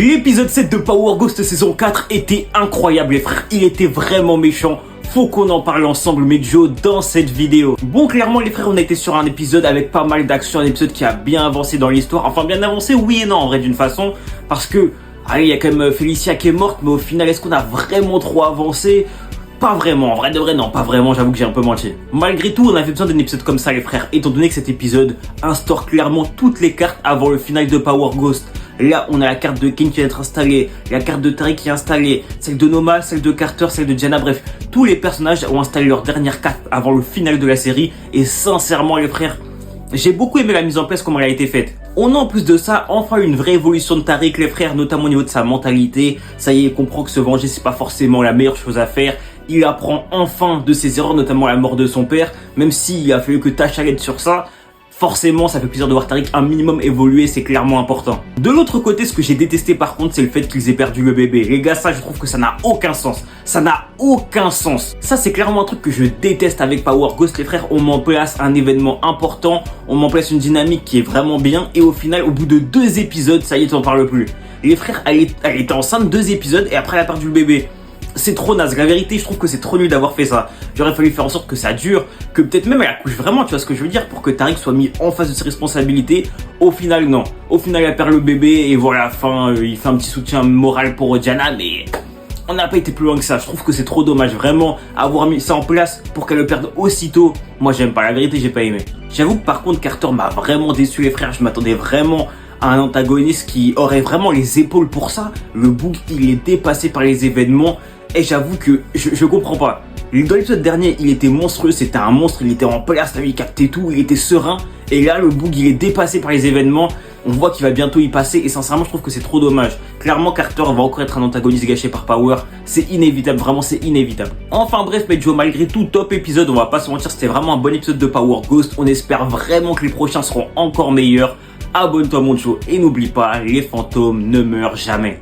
L'épisode 7 de Power Ghost saison 4 était incroyable les frères, il était vraiment méchant. Faut qu'on en parle ensemble, mais Joe, dans cette vidéo. Bon, clairement les frères, on a été sur un épisode avec pas mal d'action, un épisode qui a bien avancé dans l'histoire. Enfin, bien avancé, oui et non, en vrai, d'une façon. Parce que, allez, il y a quand même Félicia qui est morte, mais au final, est-ce qu'on a vraiment trop avancé? Pas vraiment, en vrai de vrai, non, pas vraiment, j'avoue que j'ai un peu menti. Malgré tout, on avait besoin d'un épisode comme ça, les frères, étant donné que cet épisode instaure clairement toutes les cartes avant le final de Power Ghost. Là, on a la carte de King qui va être installée, la carte de Tariq qui est installée, celle de Noma, celle de Carter, celle de Diana, bref, tous les personnages ont installé leur dernière carte avant le final de la série, et sincèrement, les frères, j'ai beaucoup aimé la mise en place, comment elle a été faite. On a en plus de ça, enfin une vraie évolution de Tariq, les frères, notamment au niveau de sa mentalité. Ça y est, il comprend que se venger, c'est pas forcément la meilleure chose à faire. Il apprend enfin de ses erreurs, notamment la mort de son père, même s'il a fallu que Tasha l'aide sur ça. Forcément, ça fait plaisir de voir Tariq un minimum évoluer, c'est clairement important. De l'autre côté, ce que j'ai détesté par contre, c'est le fait qu'ils aient perdu le bébé. Les gars, ça, je trouve que ça n'a aucun sens. Ça n'a aucun sens. Ça, c'est clairement un truc que je déteste avec Power Ghost, les frères. On m'en place un événement important, on m'en place une dynamique qui est vraiment bien, et au final, au bout de 2 épisodes, ça y est, t'en parles plus. Les frères, elle était enceinte 2 épisodes, et après, elle a perdu le bébé. C'est trop naze, la vérité je trouve que c'est trop nul d'avoir fait ça. J'aurais fallu faire en sorte que ça dure, que peut-être même elle accouche vraiment, tu vois ce que je veux dire, pour que Tariq soit mis en face de ses responsabilités. Au final non, au final elle perd le bébé et voilà, enfin il fait un petit soutien moral pour Diana, mais on n'a pas été plus loin que ça. Je trouve que c'est trop dommage, vraiment, avoir mis ça en place pour qu'elle le perde aussitôt. Moi j'aime pas, la vérité j'ai pas aimé. J'avoue que par contre Carter m'a vraiment déçu les frères, je m'attendais vraiment à un antagoniste qui aurait vraiment les épaules pour ça. Le bouc il est dépassé par les événements. Et j'avoue que je comprends pas. Dans l'épisode dernier, il était monstrueux, c'était un monstre, il était en place, il captait tout, il était serein. Et là, le bug, il est dépassé par les événements. On voit qu'il va bientôt y passer et sincèrement, je trouve que c'est trop dommage. Clairement, Carter va encore être un antagoniste gâché par Power. C'est inévitable, vraiment, c'est inévitable. Enfin bref, mais Joe, malgré tout, top épisode, on va pas se mentir, c'était vraiment un bon épisode de Power Ghost. On espère vraiment que les prochains seront encore meilleurs. Abonne-toi mon Joe et n'oublie pas, les fantômes ne meurent jamais.